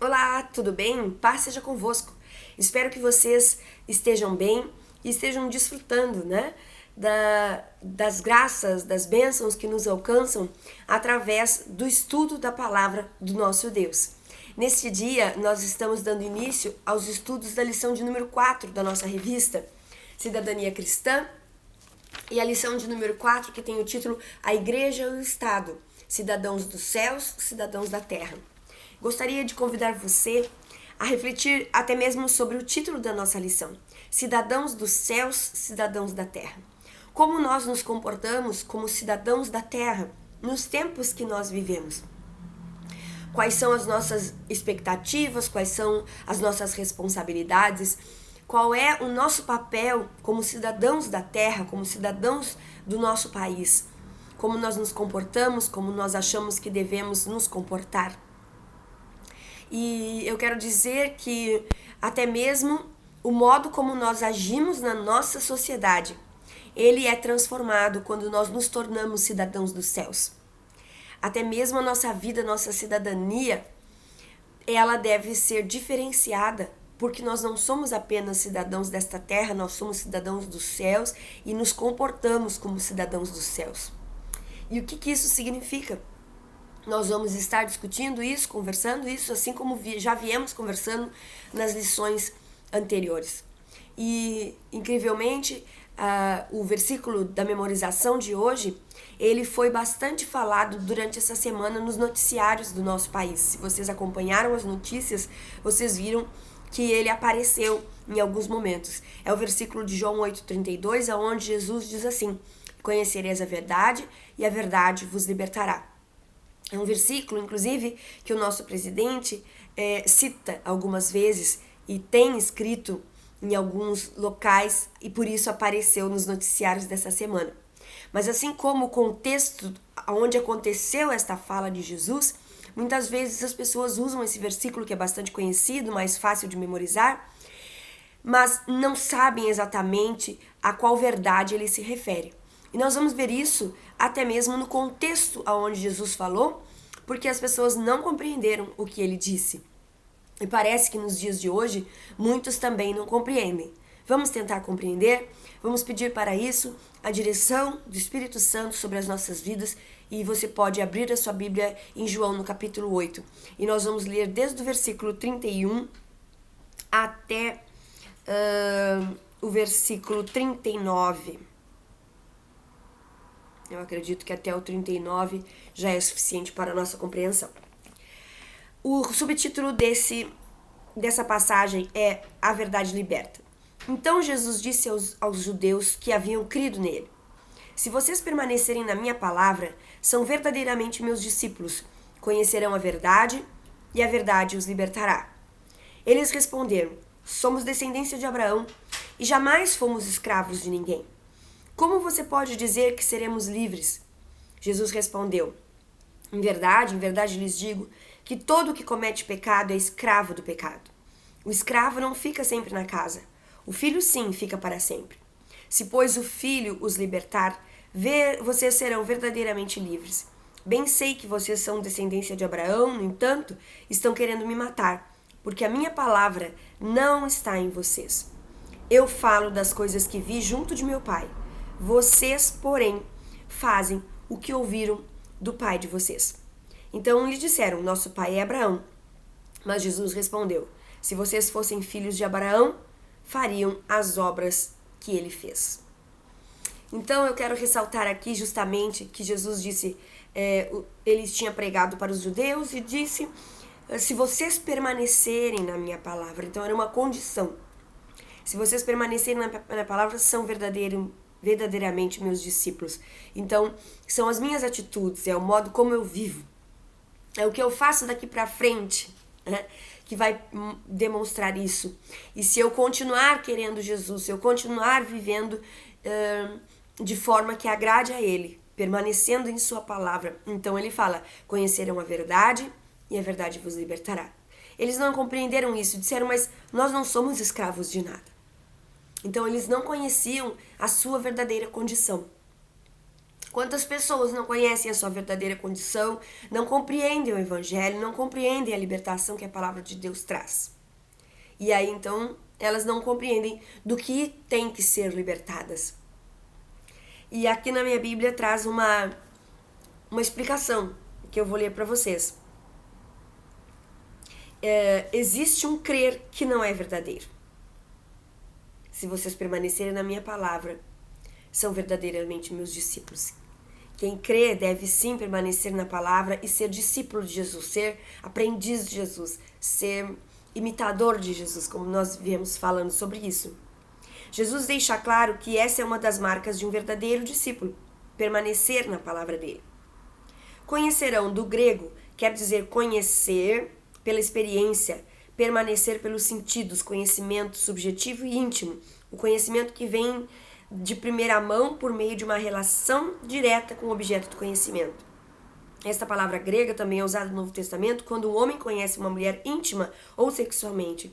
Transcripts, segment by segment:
Olá, tudo bem? Paz seja convosco. Espero que vocês estejam bem e estejam desfrutando, das graças, das bênçãos que nos alcançam através do estudo da palavra do nosso Deus. Neste dia, nós estamos dando início aos estudos da lição de número 4 da nossa revista Cidadania Cristã, e a lição de número 4, que tem o título A Igreja e o Estado, Cidadãos dos Céus, Cidadãos da Terra. Gostaria de convidar você a refletir até mesmo sobre o título da nossa lição, Cidadãos dos Céus, Cidadãos da Terra. Como nós nos comportamos como cidadãos da Terra nos tempos que nós vivemos? Quais são as nossas expectativas, quais são as nossas responsabilidades, qual é o nosso papel como cidadãos da terra, como cidadãos do nosso país, como nós nos comportamos, como nós achamos que devemos nos comportar. E eu quero dizer que até mesmo o modo como nós agimos na nossa sociedade, ele é transformado quando nós nos tornamos cidadãos dos céus. Até mesmo a nossa vida, a nossa cidadania, ela deve ser diferenciada, porque nós não somos apenas cidadãos desta terra, nós somos cidadãos dos céus e nos comportamos como cidadãos dos céus. E o que isso significa? Nós vamos estar discutindo isso, conversando isso, assim como já viemos conversando nas lições anteriores. E, incrivelmente, o versículo da memorização de hoje, ele foi bastante falado durante essa semana nos noticiários do nosso país. Se vocês acompanharam as notícias, vocês viram que ele apareceu em alguns momentos. É o versículo de João 8,32, onde Jesus diz assim: conhecereis a verdade e a verdade vos libertará. É um versículo, inclusive, que o nosso presidente cita algumas vezes e tem escrito em alguns locais e por isso apareceu nos noticiários dessa semana. Mas assim como o contexto onde aconteceu esta fala de Jesus, muitas vezes as pessoas usam esse versículo que é bastante conhecido, mais fácil de memorizar, mas não sabem exatamente a qual verdade ele se refere. E nós vamos ver isso até mesmo no contexto aonde Jesus falou, porque as pessoas não compreenderam o que ele disse. E parece que nos dias de hoje, muitos também não compreendem. Vamos tentar compreender? Vamos pedir para isso a direção do Espírito Santo sobre as nossas vidas, e você pode abrir a sua Bíblia em João no capítulo 8. E nós vamos ler desde o versículo 31 até o versículo 39. Eu acredito que até o 39 já é suficiente para a nossa compreensão. O subtítulo dessa passagem é A Verdade Liberta. Então Jesus disse aos judeus que haviam crido nele: se vocês permanecerem na minha palavra, são verdadeiramente meus discípulos, conhecerão a verdade e a verdade os libertará. Eles responderam: somos descendência de Abraão e jamais fomos escravos de ninguém. Como você pode dizer que seremos livres? Jesus respondeu: em verdade lhes digo que todo o que comete pecado é escravo do pecado. O escravo não fica sempre na casa. O filho sim fica para sempre. Se, pois, o filho os libertar, vocês serão verdadeiramente livres. Bem sei que vocês são descendência de Abraão, no entanto, estão querendo me matar, porque a minha palavra não está em vocês. Eu falo das coisas que vi junto de meu pai. Vocês, porém, fazem o que ouviram do pai de vocês. Então lhe disseram: nosso pai é Abraão. Mas Jesus respondeu: se vocês fossem filhos de Abraão, fariam as obras que ele fez. Então eu quero ressaltar aqui justamente que Jesus disse, ele tinha pregado para os judeus e disse: se vocês permanecerem na minha palavra. Então era uma condição. Se vocês permanecerem na minha palavra, são verdadeiramente meus discípulos. Então são as minhas atitudes, é o modo como eu vivo, é o que eu faço daqui para frente, né, que vai demonstrar isso. E se eu continuar querendo Jesus, se eu continuar vivendo de forma que agrade a ele, permanecendo em sua palavra, então ele fala: conhecerão a verdade e a verdade vos libertará. Eles não compreenderam isso, disseram: mas nós não somos escravos de nada. Então eles não conheciam a sua verdadeira condição. Quantas pessoas não conhecem a sua verdadeira condição, não compreendem o Evangelho, não compreendem a libertação que a palavra de Deus traz. E aí, então, elas não compreendem do que tem que ser libertadas. E aqui na minha Bíblia traz uma explicação que eu vou ler para vocês. Existe um crer que não é verdadeiro. Se vocês permanecerem na minha palavra, são verdadeiramente meus discípulos. Quem crê deve sim permanecer na palavra e ser discípulo de Jesus, ser aprendiz de Jesus, ser imitador de Jesus, como nós viemos falando sobre isso. Jesus deixa claro que essa é uma das marcas de um verdadeiro discípulo, permanecer na palavra dele. Conhecerão, do grego, quer dizer conhecer pela experiência, permanecer pelos sentidos, conhecimento subjetivo e íntimo, o conhecimento que vem de primeira mão por meio de uma relação direta com o objeto do conhecimento. Esta palavra grega também é usada no Novo Testamento quando um homem conhece uma mulher íntima ou sexualmente.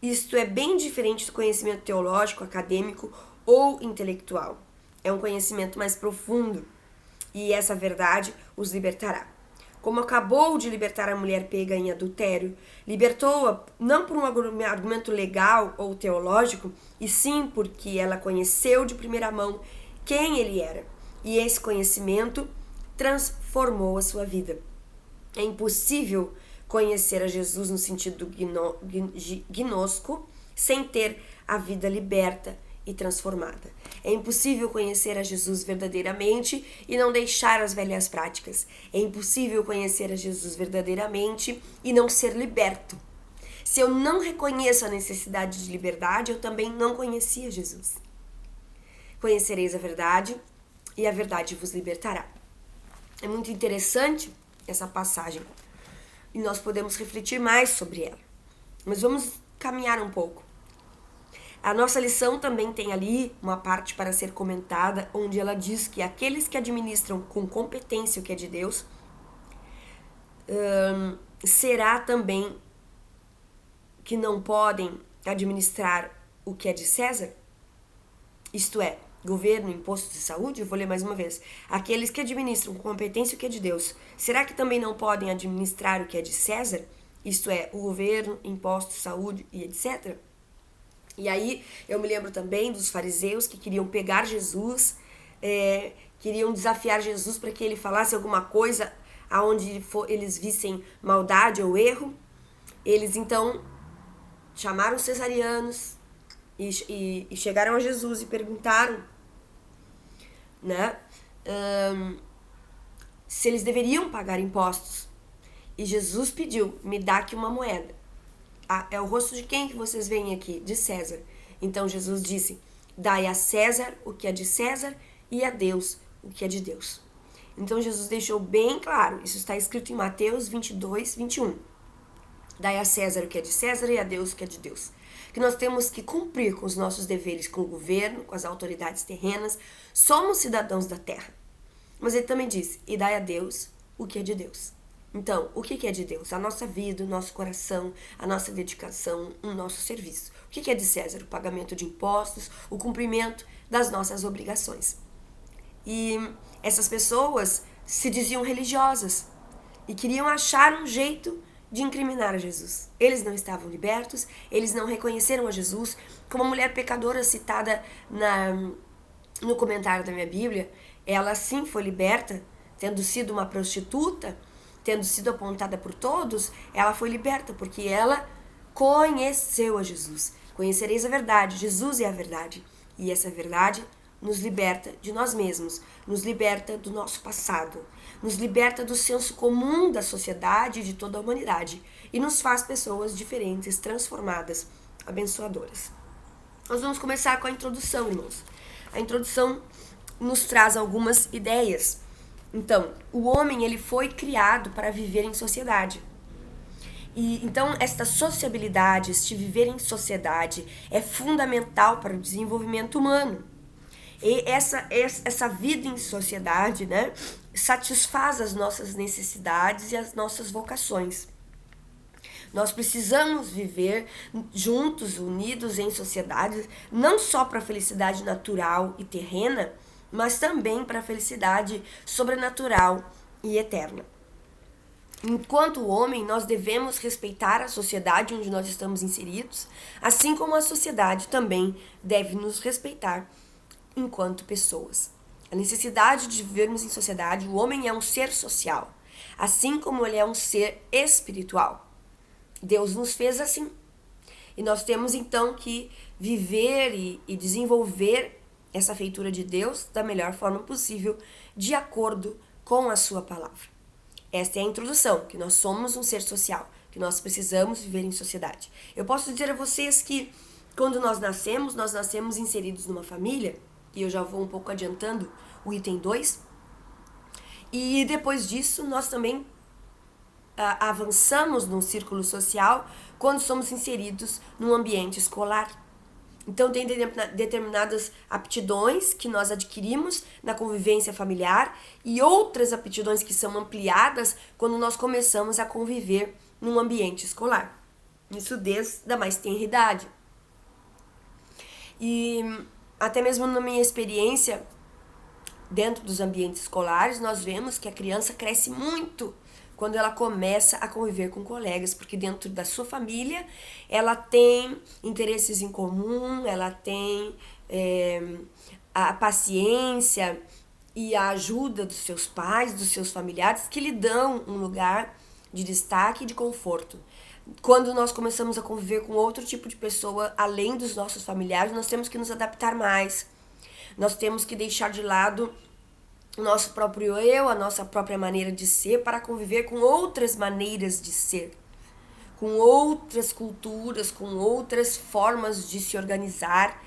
Isto é bem diferente do conhecimento teológico, acadêmico ou intelectual. É um conhecimento mais profundo e essa verdade os libertará. Como acabou de libertar a mulher pega em adultério, libertou-a não por um argumento legal ou teológico, e sim porque ela conheceu de primeira mão quem ele era. E esse conhecimento transformou a sua vida. É impossível conhecer a Jesus no sentido gnosco sem ter a vida liberta e transformada. É impossível conhecer a Jesus verdadeiramente e não deixar as velhas práticas. É impossível conhecer a Jesus verdadeiramente e não ser liberto. Se eu não reconheço a necessidade de liberdade, eu também não conhecia Jesus. Conhecereis a verdade e a verdade vos libertará. É muito interessante essa passagem e nós podemos refletir mais sobre ela. Mas vamos caminhar um pouco. A nossa lição também tem ali uma parte para ser comentada, onde ela diz que aqueles que administram com competência o que é de Deus, será também que não podem administrar o que é de César, isto é, governo, imposto de saúde. Eu vou ler mais uma vez. Aqueles que administram com competência o que é de Deus, será que também não podem administrar o que é de César, isto é, o governo, impostos, saúde e etc.? E aí eu me lembro também dos fariseus que queriam pegar Jesus, queriam desafiar Jesus para que ele falasse alguma coisa aonde eles vissem maldade ou erro. Eles então chamaram os cesarianos e chegaram a Jesus e perguntaram, né, se eles deveriam pagar impostos. E Jesus pediu, me dá aqui uma moeda. É o rosto de quem que vocês veem aqui? De César. Então Jesus disse, dai a César o que é de César e a Deus o que é de Deus. Então Jesus deixou bem claro, isso está escrito em Mateus 22, 21. Dai a César o que é de César e a Deus o que é de Deus. Que nós temos que cumprir com os nossos deveres com o governo, com as autoridades terrenas. Somos cidadãos da terra. Mas ele também disse, e dai a Deus o que é de Deus. Então, o que é de Deus? A nossa vida, o nosso coração, a nossa dedicação, o nosso serviço. O que é de César? O pagamento de impostos, o cumprimento das nossas obrigações. E essas pessoas se diziam religiosas e queriam achar um jeito de incriminar a Jesus. Eles não estavam libertos, eles não reconheceram a Jesus. Como a mulher pecadora citada no comentário da minha Bíblia, ela sim foi liberta, tendo sido uma prostituta, tendo sido apontada por todos, ela foi liberta, porque ela conheceu a Jesus. Conhecereis a verdade, Jesus é a verdade. E essa verdade nos liberta de nós mesmos, nos liberta do nosso passado, nos liberta do senso comum da sociedade e de toda a humanidade, e nos faz pessoas diferentes, transformadas, abençoadoras. Nós vamos começar com a introdução, irmãos. A introdução nos traz algumas ideias. Então, o homem ele foi criado para viver em sociedade. E então esta sociabilidade, este viver em sociedade é fundamental para o desenvolvimento humano. E essa vida em sociedade, né, satisfaz as nossas necessidades e as nossas vocações. Nós precisamos viver juntos, unidos em sociedade, não só para a felicidade natural e terrena, mas também para a felicidade sobrenatural e eterna. Enquanto homem, nós devemos respeitar a sociedade onde nós estamos inseridos, assim como a sociedade também deve nos respeitar enquanto pessoas. A necessidade de vivermos em sociedade, o homem é um ser social, assim como ele é um ser espiritual. Deus nos fez assim. E nós temos então que viver e desenvolver essa feitura de Deus da melhor forma possível, de acordo com a sua palavra. Esta é a introdução, que nós somos um ser social, que nós precisamos viver em sociedade. Eu posso dizer a vocês que quando nós nascemos inseridos numa família, e eu já vou um pouco adiantando o item 2, e depois disso nós também avançamos num círculo social quando somos inseridos num ambiente escolar. Então, tem determinadas aptidões que nós adquirimos na convivência familiar e outras aptidões que são ampliadas quando nós começamos a conviver num ambiente escolar. Isso desde a mais tenra idade. E até mesmo na minha experiência, dentro dos ambientes escolares, nós vemos que a criança cresce muito quando ela começa a conviver com colegas, porque dentro da sua família ela tem interesses em comum, ela tem a paciência e a ajuda dos seus pais, dos seus familiares, que lhe dão um lugar de destaque e de conforto. Quando nós começamos a conviver com outro tipo de pessoa, além dos nossos familiares, nós temos que nos adaptar mais. Nós temos que deixar de lado o nosso próprio eu, a nossa própria maneira de ser, para conviver com outras maneiras de ser, com outras culturas, com outras formas de se organizar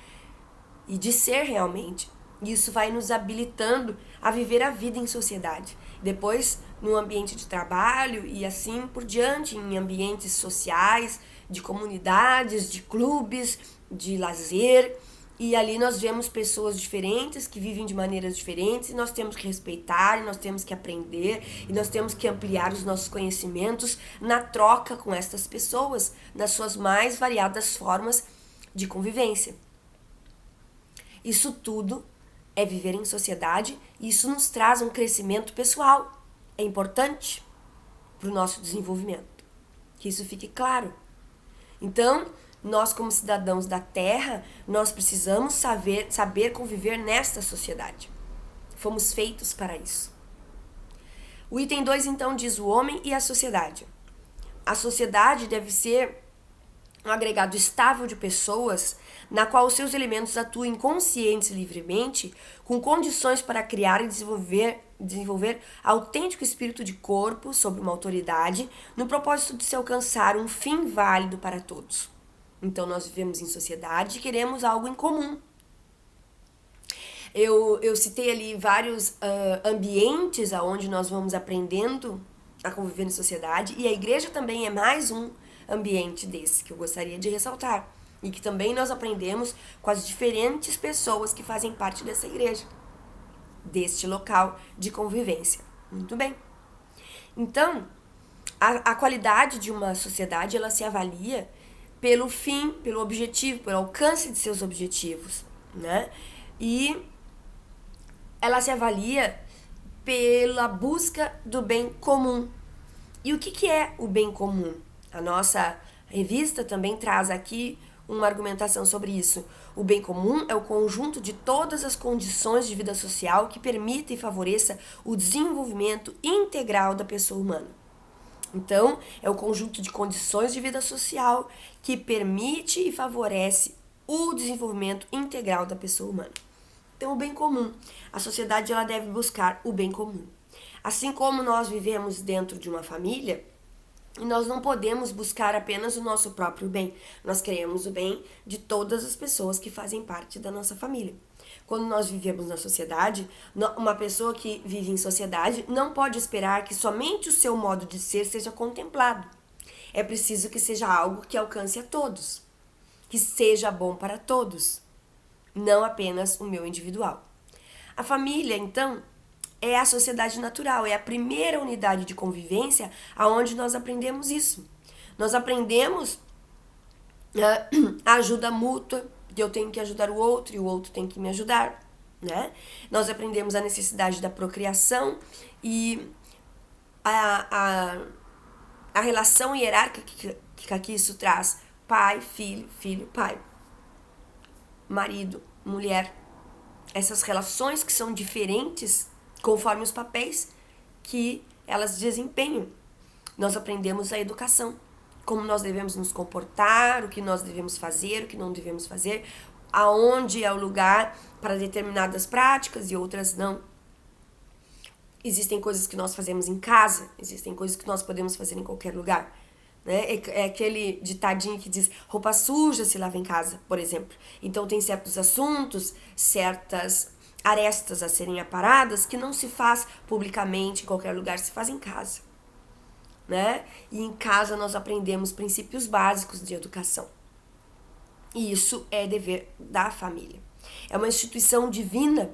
e de ser realmente. Isso vai nos habilitando a viver a vida em sociedade. Depois, no ambiente de trabalho e assim por diante, em ambientes sociais, de comunidades, de clubes, de lazer. E ali nós vemos pessoas diferentes, que vivem de maneiras diferentes, e nós temos que respeitar, e nós temos que aprender, e nós temos que ampliar os nossos conhecimentos na troca com estas pessoas, nas suas mais variadas formas de convivência. Isso tudo é viver em sociedade, e isso nos traz um crescimento pessoal. É importante para o nosso desenvolvimento, que isso fique claro. Então, nós como cidadãos da Terra, nós precisamos saber conviver nesta sociedade. Fomos feitos para isso. O item 2, então, diz o homem e a sociedade. A sociedade deve ser um agregado estável de pessoas na qual os seus elementos atuem conscientes e livremente, com condições para criar e desenvolver autêntico espírito de corpo sob uma autoridade, no propósito de se alcançar um fim válido para todos. Então, nós vivemos em sociedade e queremos algo em comum. Eu citei ali vários ambientes onde nós vamos aprendendo a conviver em sociedade, e a igreja também é mais um ambiente desse que eu gostaria de ressaltar, e que também nós aprendemos com as diferentes pessoas que fazem parte dessa igreja, deste local de convivência. Muito bem. Então, a qualidade de uma sociedade, ela se avalia pelo fim, pelo objetivo, pelo alcance de seus objetivos, né? E ela se avalia pela busca do bem comum. E o que é o bem comum? A nossa revista também traz aqui uma argumentação sobre isso. O bem comum é o conjunto de todas as condições de vida social que permita e favoreça o desenvolvimento integral da pessoa humana. Então, é o conjunto de condições de vida social que permite e favorece o desenvolvimento integral da pessoa humana. Então, o bem comum. A sociedade ela deve buscar o bem comum. Assim como nós vivemos dentro de uma família, nós não podemos buscar apenas o nosso próprio bem. Nós queremos o bem de todas as pessoas que fazem parte da nossa família. Quando nós vivemos na sociedade, uma pessoa que vive em sociedade não pode esperar que somente o seu modo de ser seja contemplado. É preciso que seja algo que alcance a todos, que seja bom para todos, não apenas o meu individual. A família, então, é a sociedade natural, é a primeira unidade de convivência aonde nós aprendemos isso. Nós aprendemos a ajuda mútua, eu tenho que ajudar o outro e o outro tem que me ajudar. né? Nós aprendemos a necessidade da procriação e a relação hierárquica que isso traz. Pai, filho, filho, pai. Marido, mulher. Essas relações que são diferentes conforme os papéis que elas desempenham. Nós aprendemos a educação. Como nós devemos nos comportar, o que nós devemos fazer, o que não devemos fazer, aonde é o lugar para determinadas práticas e outras não. Existem coisas que nós fazemos em casa, existem coisas que nós podemos fazer em qualquer lugar. Né? É aquele ditadinho que diz roupa suja se lava em casa, por exemplo. Então tem certos assuntos, certas arestas a serem aparadas que não se faz publicamente em qualquer lugar, se faz em casa. Né? E em casa nós aprendemos princípios básicos de educação. E isso é dever da família. É uma instituição divina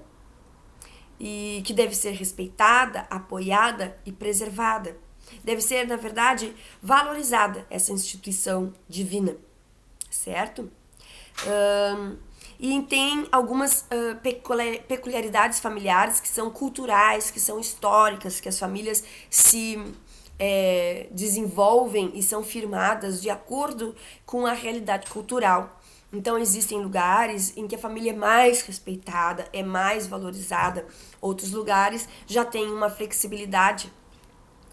e que deve ser respeitada, apoiada e preservada. Deve ser, na verdade, valorizada essa instituição divina, certo? E tem algumas peculiaridades familiares que são culturais, que são históricas, que as famílias se desenvolvem e são firmadas de acordo com a realidade cultural. Então existem lugares em que a família é mais respeitada, é mais valorizada. Outros lugares já têm uma flexibilidade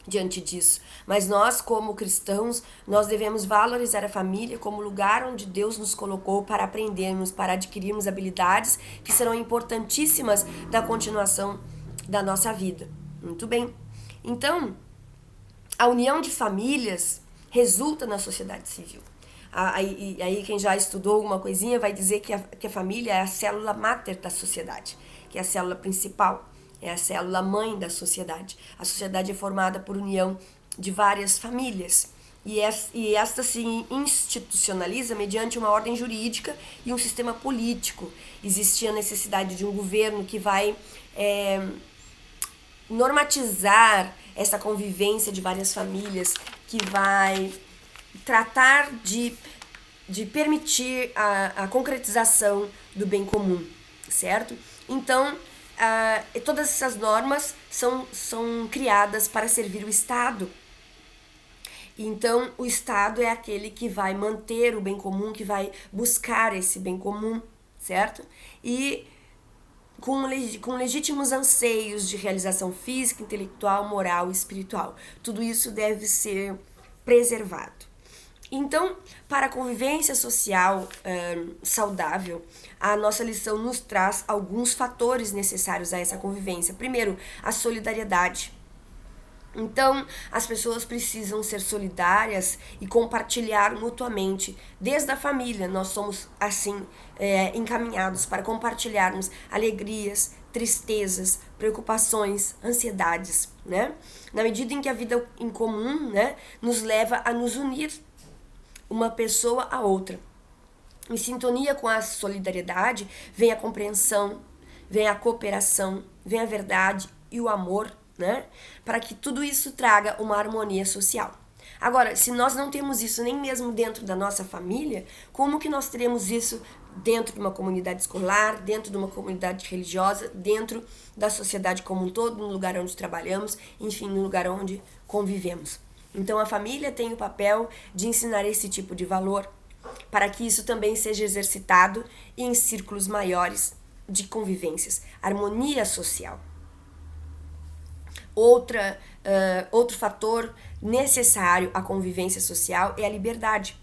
diante disso. Mas nós, como cristãos, nós devemos valorizar a família como lugar onde Deus nos colocou para aprendermos, para adquirirmos habilidades que serão importantíssimas na continuação da nossa vida. Muito bem. Então, a união de famílias resulta na sociedade civil. Aí quem já estudou alguma coisinha vai dizer que a família é a célula máter da sociedade, que é a célula principal, é a célula mãe da sociedade. A sociedade é formada por união de várias famílias e esta se institucionaliza mediante uma ordem jurídica e um sistema político. Existe a necessidade de um governo que vai normatizar essa convivência de várias famílias, que vai tratar de permitir a concretização do bem comum, certo? Então, todas essas normas são criadas para servir o Estado. Então, o Estado é aquele que vai manter o bem comum, que vai buscar esse bem comum, certo? E com legítimos anseios de realização física, intelectual, moral e espiritual. Tudo isso deve ser preservado. Então, para a convivência social saudável, a nossa lição nos traz alguns fatores necessários a essa convivência. Primeiro, a solidariedade. Então, as pessoas precisam ser solidárias e compartilhar mutuamente. Desde a família, nós somos, assim, encaminhados para compartilharmos alegrias, tristezas, preocupações, ansiedades, né? Na medida em que a vida em comum, né, nos leva a nos unir uma pessoa a outra. Em sintonia com a solidariedade, vem a compreensão, vem a cooperação, vem a verdade e o amor, né? Para que tudo isso traga uma harmonia social. Agora, se nós não temos isso nem mesmo dentro da nossa família, como que nós teremos isso dentro de uma comunidade escolar, dentro de uma comunidade religiosa, dentro da sociedade como um todo, no lugar onde trabalhamos, enfim, no lugar onde convivemos? Então, a família tem o papel de ensinar esse tipo de valor, para que isso também seja exercitado em círculos maiores de convivências. Harmonia social. Outro fator necessário à convivência social é a liberdade.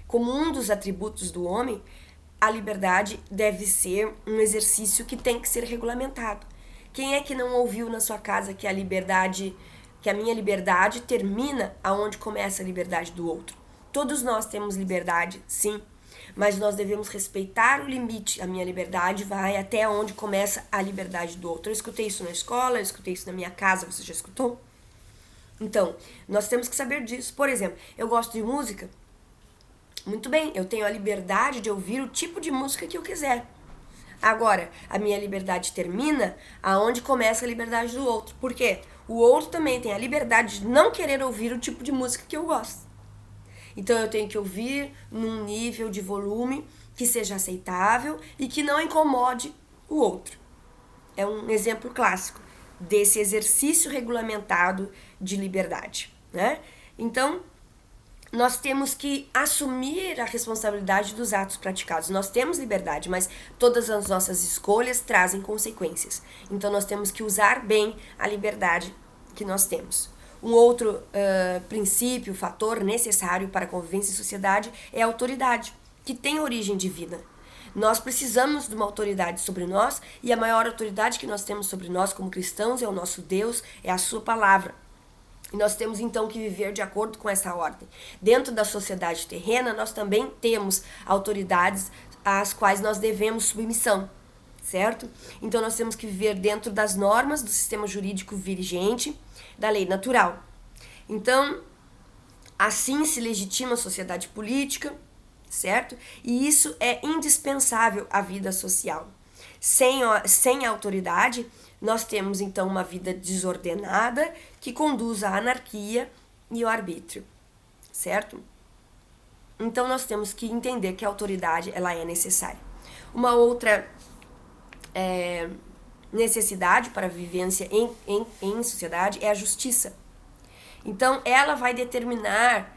Como um dos atributos do homem, a liberdade deve ser um exercício que tem que ser regulamentado. Quem é que não ouviu na sua casa que a minha liberdade termina aonde começa a liberdade do outro? Todos nós temos liberdade, sim, mas nós devemos respeitar o limite. A minha liberdade vai até onde começa a liberdade do outro. Eu escutei isso na escola, eu escutei isso na minha casa, você já escutou? Então, nós temos que saber disso. Por exemplo, eu gosto de música. Muito bem, eu tenho a liberdade de ouvir o tipo de música que eu quiser. Agora, a minha liberdade termina aonde começa a liberdade do outro. Por quê? O outro também tem a liberdade de não querer ouvir o tipo de música que eu gosto. Então eu tenho que ouvir num nível de volume que seja aceitável e que não incomode o outro. é um exemplo clássico desse exercício regulamentado de liberdade, né? Então, nós temos que assumir a responsabilidade dos atos praticados. Nós temos liberdade, mas todas as nossas escolhas trazem consequências. Então, nós temos que usar bem a liberdade que nós temos. Um outro princípio, fator necessário para a convivência em sociedade é a autoridade, que tem origem divina. Nós precisamos de uma autoridade sobre nós, e a maior autoridade que nós temos sobre nós como cristãos é o nosso Deus, é a sua palavra. E nós temos então que viver de acordo com essa ordem. Dentro da sociedade terrena, nós também temos autoridades às quais nós devemos submissão, certo? Então nós temos que viver dentro das normas do sistema jurídico vigente, da lei natural. Então, assim se legitima a sociedade política, certo? E isso é indispensável à vida social. Sem a autoridade, nós temos então uma vida desordenada que conduz à anarquia e ao arbítrio, certo? Então nós temos que entender que a autoridade ela é necessária. Uma outra necessidade para a vivência em sociedade é a justiça. Então ela vai determinar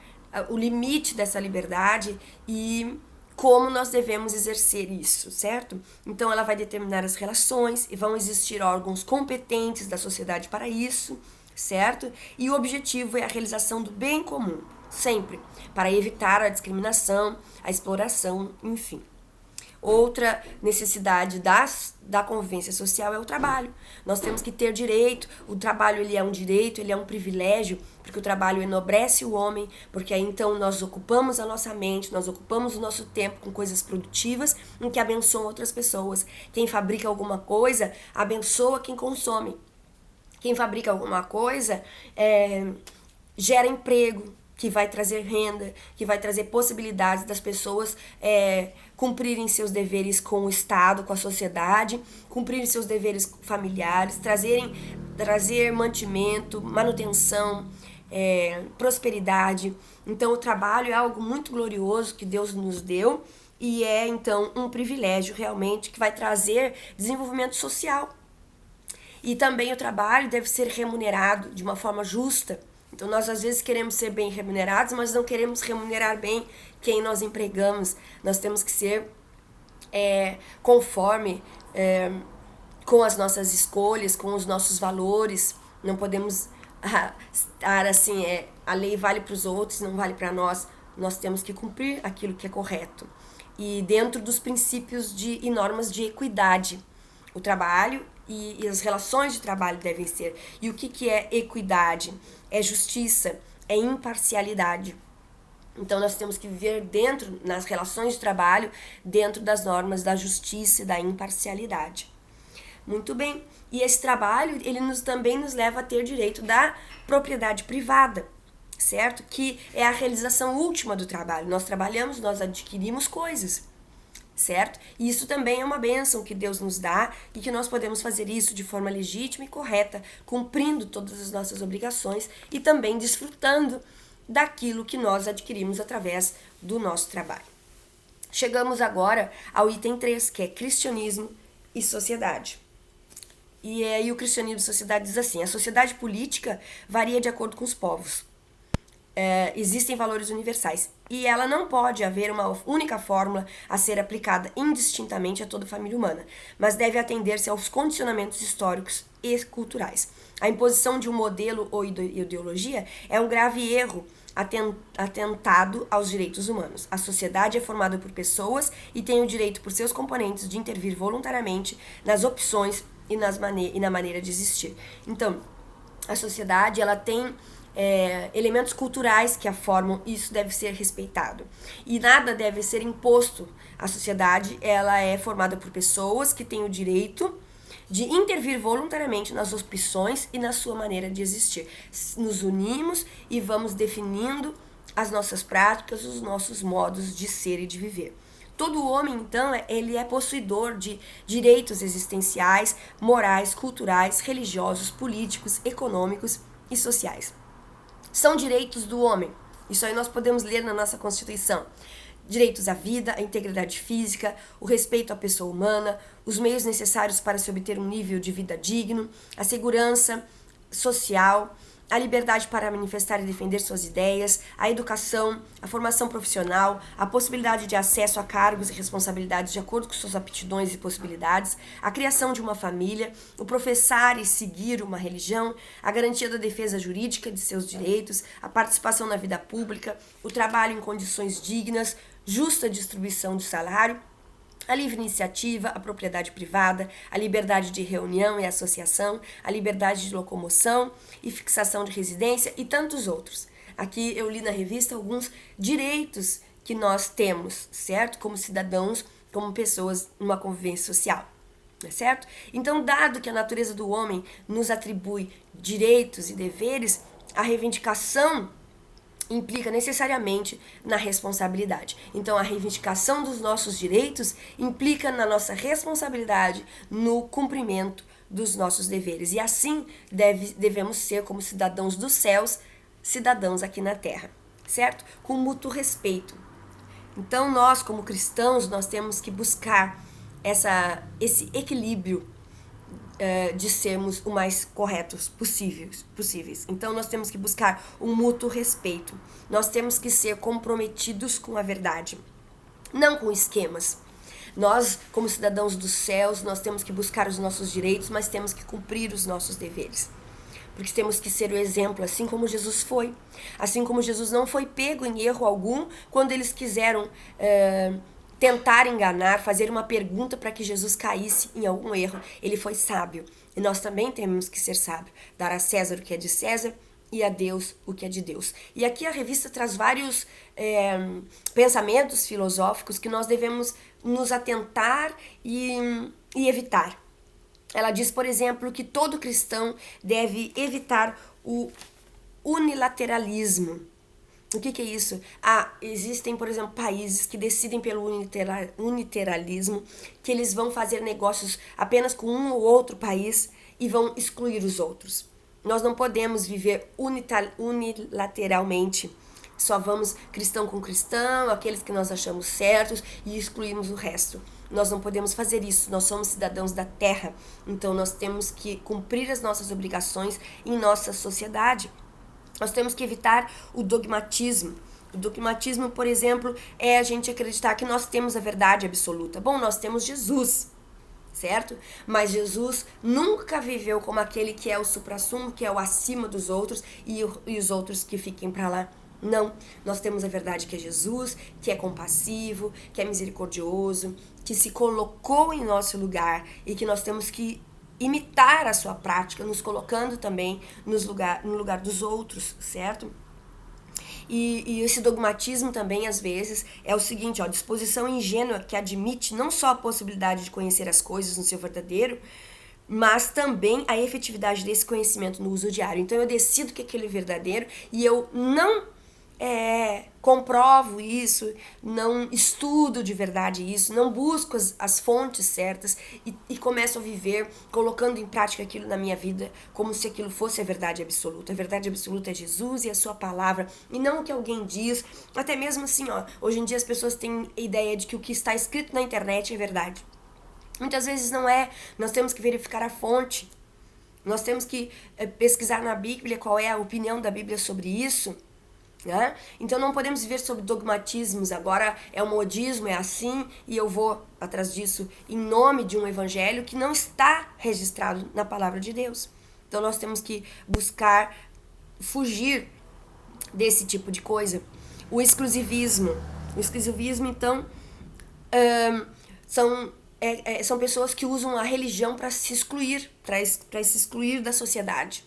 o limite dessa liberdade e como nós devemos exercer isso, certo? Então ela vai determinar as relações e vão existir órgãos competentes da sociedade para isso, certo? E o objetivo é a realização do bem comum, sempre, para evitar a discriminação, a exploração, enfim. Outra necessidade da convivência social é o trabalho. Nós temos que ter direito, o trabalho ele é um direito, ele é um privilégio, porque o trabalho enobrece o homem, porque aí então nós ocupamos a nossa mente, nós ocupamos o nosso tempo com coisas produtivas em que abençoam outras pessoas. Quem fabrica alguma coisa, abençoa quem consome. Quem fabrica alguma coisa gera emprego, que vai trazer renda, que vai trazer possibilidades das pessoas cumprirem seus deveres com o Estado, com a sociedade, cumprirem seus deveres familiares, trazer mantimento, manutenção, prosperidade. Então o trabalho é algo muito glorioso que Deus nos deu e é então um privilégio realmente que vai trazer desenvolvimento social. E também o trabalho deve ser remunerado de uma forma justa. Então nós às vezes queremos ser bem remunerados, mas não queremos remunerar bem quem nós empregamos. Nós temos que ser conforme com as nossas escolhas, com os nossos valores. Não podemos estar assim, a lei vale para os outros, não vale para nós. Nós temos que cumprir aquilo que é correto. E dentro dos princípios e normas de equidade, o trabalho e as relações de trabalho devem ser. E o que é equidade? É justiça, é imparcialidade. Então nós temos que viver nas relações de trabalho, dentro das normas da justiça e da imparcialidade. Muito bem. E esse trabalho, ele também nos leva a ter direito da propriedade privada, certo? Que é a realização última do trabalho. Nós trabalhamos, nós adquirimos coisas, certo? E isso também é uma bênção que Deus nos dá e que nós podemos fazer isso de forma legítima e correta, cumprindo todas as nossas obrigações e também desfrutando daquilo que nós adquirimos através do nosso trabalho. Chegamos agora ao item 3, que é cristianismo e sociedade. E aí o cristianismo e sociedade diz assim: a sociedade política varia de acordo com os povos. Existem valores universais e ela não pode haver uma única fórmula a ser aplicada indistintamente a toda a família humana, mas deve atender-se aos condicionamentos históricos e culturais. A imposição de um modelo ou ideologia é um grave erro atentado aos direitos humanos. A sociedade é formada por pessoas e tem o direito por seus componentes de intervir voluntariamente nas opções e na maneira de existir. Então, a sociedade ela tem elementos culturais que a formam, e isso deve ser respeitado. E nada deve ser imposto. A sociedade ela é formada por pessoas que têm o direito de intervir voluntariamente nas opções e na sua maneira de existir. Nos unimos e vamos definindo as nossas práticas, os nossos modos de ser e de viver. Todo homem, então, ele é possuidor de direitos existenciais, morais, culturais, religiosos, políticos, econômicos e sociais. São direitos do homem. Isso aí nós podemos ler na nossa Constituição. direitos à vida, à integridade física, o respeito à pessoa humana, os meios necessários para se obter um nível de vida digno, a segurança social, a liberdade para manifestar e defender suas ideias, a educação, a formação profissional, a possibilidade de acesso a cargos e responsabilidades de acordo com suas aptidões e possibilidades, a criação de uma família, o professar e seguir uma religião, a garantia da defesa jurídica de seus direitos, a participação na vida pública, o trabalho em condições dignas, justa distribuição de salário, a livre iniciativa, a propriedade privada, a liberdade de reunião e associação, a liberdade de locomoção e fixação de residência e tantos outros. Aqui eu li na revista alguns direitos que nós temos, certo? Como cidadãos, como pessoas numa convivência social, certo? Então, dado que a natureza do homem nos atribui direitos e deveres, a reivindicação implica necessariamente na responsabilidade. Então, a reivindicação dos nossos direitos implica na nossa responsabilidade no cumprimento dos nossos deveres. E assim devemos ser, como cidadãos dos céus, cidadãos aqui na terra, certo? Com mútuo respeito. Então, nós, como cristãos, nós temos que buscar esse equilíbrio de sermos o mais corretos possíveis. Então, nós temos que buscar um mútuo respeito. Nós temos que ser comprometidos com a verdade, não com esquemas. Nós, como cidadãos dos céus, nós temos que buscar os nossos direitos, mas temos que cumprir os nossos deveres. Porque temos que ser o exemplo, assim como Jesus foi. Assim como Jesus não foi pego em erro algum quando eles quiseram tentar enganar, fazer uma pergunta para que Jesus caísse em algum erro. Ele foi sábio. E nós também temos que ser sábios. Dar a César o que é de César e a Deus o que é de Deus. E aqui a revista traz vários pensamentos filosóficos que nós devemos nos atentar e evitar. Ela diz, por exemplo, que todo cristão deve evitar o unilateralismo. O que é isso? Existem, por exemplo, países que decidem pelo unilateralismo, que eles vão fazer negócios apenas com um ou outro país e vão excluir os outros. Nós não podemos viver unilateralmente. Só vamos cristão com cristão, aqueles que nós achamos certos, e excluímos o resto. Nós não podemos fazer isso, nós somos cidadãos da terra, então nós temos que cumprir as nossas obrigações em nossa sociedade. Nós temos que evitar o dogmatismo. O dogmatismo, por exemplo, é a gente acreditar que nós temos a verdade absoluta. Bom, nós temos Jesus, certo? Mas Jesus nunca viveu como aquele que é o suprassumo, que é o acima dos outros e os outros que fiquem para lá. Não, nós temos a verdade que é Jesus, que é compassivo, que é misericordioso, que se colocou em nosso lugar e que nós temos que imitar a sua prática, nos colocando também no lugar dos outros, certo? E esse dogmatismo também, às vezes, é o seguinte, disposição ingênua que admite não só a possibilidade de conhecer as coisas no seu verdadeiro, mas também a efetividade desse conhecimento no uso diário. Então, eu decido que aquele é verdadeiro e eu não comprovo isso, não estudo de verdade isso, não busco as fontes certas e começo a viver colocando em prática aquilo na minha vida como se aquilo fosse a verdade absoluta. A verdade absoluta é Jesus e a sua palavra e não o que alguém diz. Até mesmo assim, hoje em dia as pessoas têm a ideia de que o que está escrito na internet é verdade. Muitas vezes não é. Nós temos que verificar a fonte. Nós temos que pesquisar na Bíblia qual é a opinião da Bíblia sobre isso. Né? Então não podemos viver sobre dogmatismos, agora é um modismo, é assim, e eu vou atrás disso em nome de um evangelho que não está registrado na palavra de Deus. Então nós temos que buscar fugir desse tipo de coisa. O exclusivismo, então, são pessoas que usam a religião para se excluir, para se excluir da sociedade.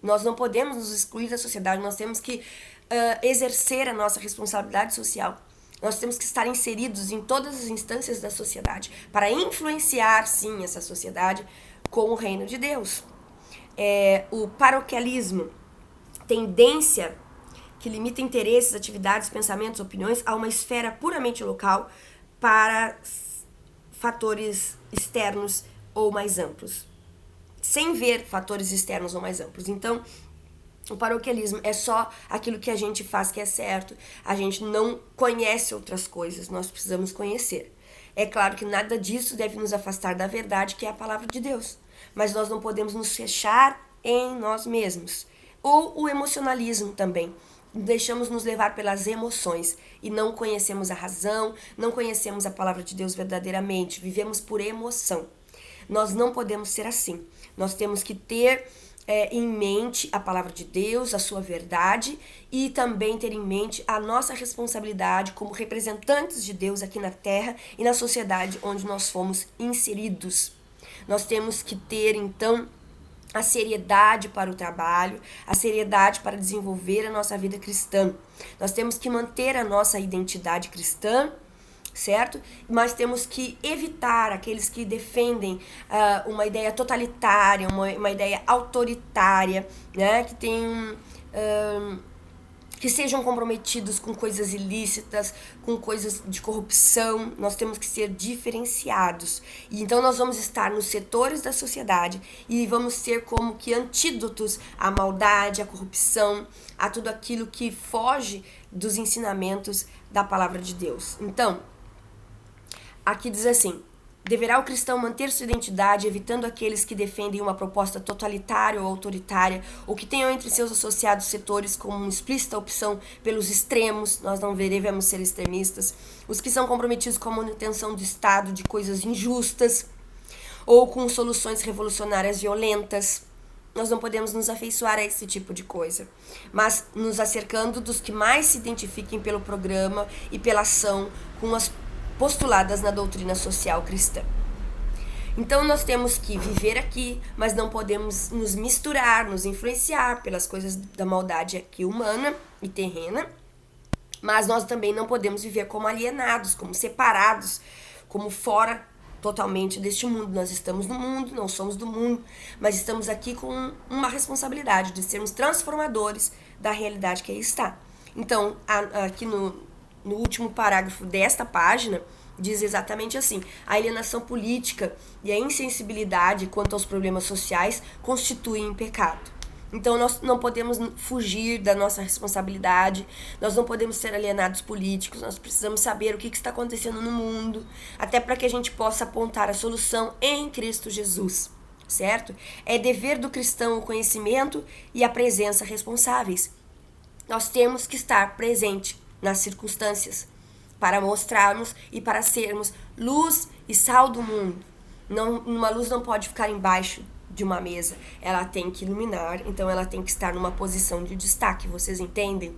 Nós não podemos nos excluir da sociedade, nós temos que exercer a nossa responsabilidade social. Nós temos que estar inseridos em todas as instâncias da sociedade para influenciar, sim, essa sociedade com o reino de Deus. O paroquialismo, tendência que limita interesses, atividades, pensamentos, opiniões a uma esfera puramente local para fatores externos ou mais amplos, sem ver fatores externos ou mais amplos. Então, O paroquialismo é só aquilo que a gente faz que é certo. A gente não conhece outras coisas, nós precisamos conhecer. É claro que nada disso deve nos afastar da verdade, que é a palavra de Deus. Mas nós não podemos nos fechar em nós mesmos. Ou o emocionalismo também. Deixamos nos levar pelas emoções e não conhecemos a razão, não conhecemos a palavra de Deus verdadeiramente, vivemos por emoção. Nós não podemos ser assim. Nós temos que ter em mente a palavra de Deus, a sua verdade, e também ter em mente a nossa responsabilidade como representantes de Deus aqui na terra e na sociedade onde nós fomos inseridos. Nós temos que ter, então, a seriedade para o trabalho, a seriedade para desenvolver a nossa vida cristã. Nós temos que manter a nossa identidade cristã, certo? Mas temos que evitar aqueles que defendem uma ideia totalitária, uma ideia autoritária, né? Que tem que sejam comprometidos com coisas ilícitas, com coisas de corrupção. Nós temos que ser diferenciados. E então nós vamos estar nos setores da sociedade e vamos ser como que antídotos à maldade, à corrupção, a tudo aquilo que foge dos ensinamentos da palavra de Deus. Então, aqui diz assim: deverá o cristão manter sua identidade, evitando aqueles que defendem uma proposta totalitária ou autoritária, ou que tenham entre seus associados setores como uma explícita opção pelos extremos. Nós não devemos ser extremistas. Os que são comprometidos com a manutenção do Estado de coisas injustas, ou com soluções revolucionárias violentas. Nós não podemos nos afeiçoar a esse tipo de coisa, mas nos acercando dos que mais se identifiquem pelo programa e pela ação com as postuladas na doutrina social cristã. Então nós temos que viver aqui, mas não podemos nos misturar, nos influenciar pelas coisas da maldade aqui humana e terrena, mas nós também não podemos viver como alienados, como separados, como fora totalmente deste mundo. Nós estamos no mundo, não somos do mundo, mas estamos aqui com uma responsabilidade de sermos transformadores da realidade que aí está. Então, aqui no último parágrafo desta página, diz exatamente assim: a alienação política e a insensibilidade quanto aos problemas sociais constituem pecado. Então nós não podemos fugir da nossa responsabilidade, nós não podemos ser alienados políticos, nós precisamos saber o que está acontecendo no mundo, até para que a gente possa apontar a solução em Cristo Jesus, certo? É dever do cristão o conhecimento e a presença responsáveis. Nós temos que estar presente nas circunstâncias, para mostrarmos e para sermos luz e sal do mundo. Uma luz não pode ficar embaixo de uma mesa, ela tem que iluminar, então ela tem que estar numa posição de destaque, vocês entendem?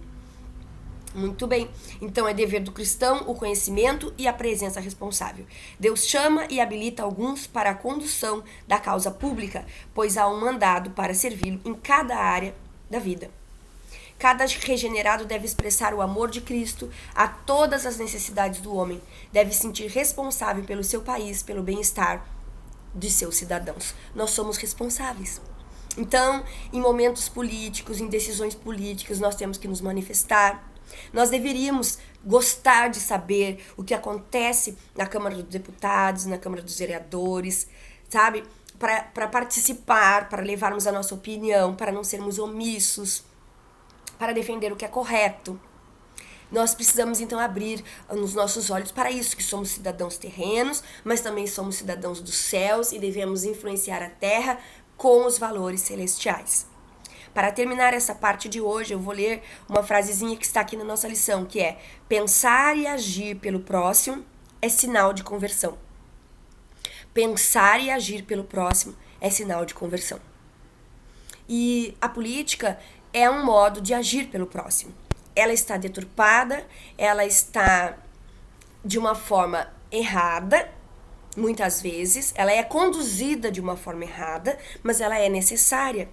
Muito bem, então é dever do cristão o conhecimento e a presença responsável. Deus chama e habilita alguns para a condução da causa pública, pois há um mandado para servi-lo em cada área da vida. Cada regenerado deve expressar o amor de Cristo a todas as necessidades do homem. Deve sentir responsável pelo seu país, pelo bem-estar de seus cidadãos. Nós somos responsáveis. Então, em momentos políticos, em decisões políticas, nós temos que nos manifestar. Nós deveríamos gostar de saber o que acontece na Câmara dos Deputados, na Câmara dos Vereadores, sabe? Para participar, para levarmos a nossa opinião, para não sermos omissos, para defender o que é correto. Nós precisamos então abrir os nossos olhos para isso, que somos cidadãos terrenos, mas também somos cidadãos dos céus e devemos influenciar a terra com os valores celestiais. Para terminar essa parte de hoje, eu vou ler uma frasezinha que está aqui na nossa lição, que é: pensar e agir pelo próximo é sinal de conversão. Pensar e agir pelo próximo é sinal de conversão. E a política é um modo de agir pelo próximo. Ela está deturpada, ela está de uma forma errada, muitas vezes, ela é conduzida de uma forma errada, mas ela é necessária.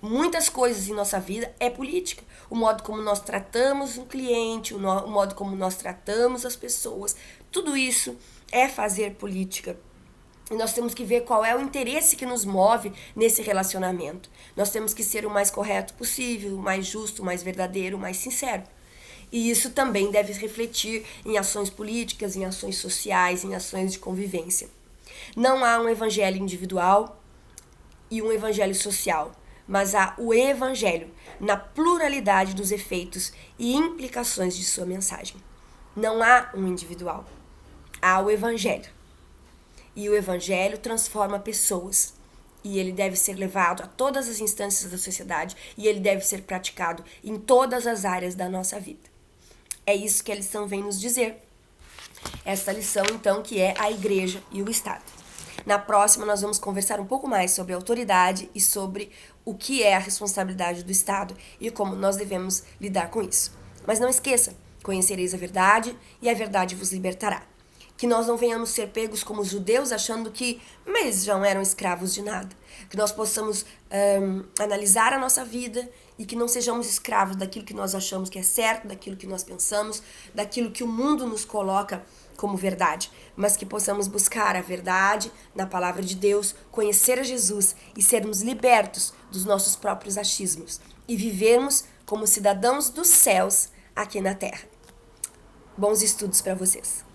Muitas coisas em nossa vida é política. O modo como nós tratamos um cliente, o modo como nós tratamos as pessoas, tudo isso é fazer política. E nós temos que ver qual é o interesse que nos move nesse relacionamento. Nós temos que ser o mais correto possível, o mais justo, o mais verdadeiro, o mais sincero. E isso também deve refletir em ações políticas, em ações sociais, em ações de convivência. Não há um evangelho individual e um evangelho social, mas há o Evangelho na pluralidade dos efeitos e implicações de sua mensagem. Não há um individual, há o Evangelho. E o Evangelho transforma pessoas. E ele deve ser levado a todas as instâncias da sociedade e ele deve ser praticado em todas as áreas da nossa vida. É isso que a lição vem nos dizer. Essa lição, então, que é a igreja e o Estado. Na próxima, nós vamos conversar um pouco mais sobre a autoridade e sobre o que é a responsabilidade do Estado e como nós devemos lidar com isso. Mas não esqueça, conhecereis a verdade e a verdade vos libertará. Que nós não venhamos ser pegos como os judeus achando que eles já não eram escravos de nada. Que nós possamos analisar a nossa vida e que não sejamos escravos daquilo que nós achamos que é certo, daquilo que nós pensamos, daquilo que o mundo nos coloca como verdade, mas que possamos buscar a verdade na palavra de Deus, conhecer a Jesus e sermos libertos dos nossos próprios achismos e vivermos como cidadãos dos céus aqui na terra. Bons estudos para vocês!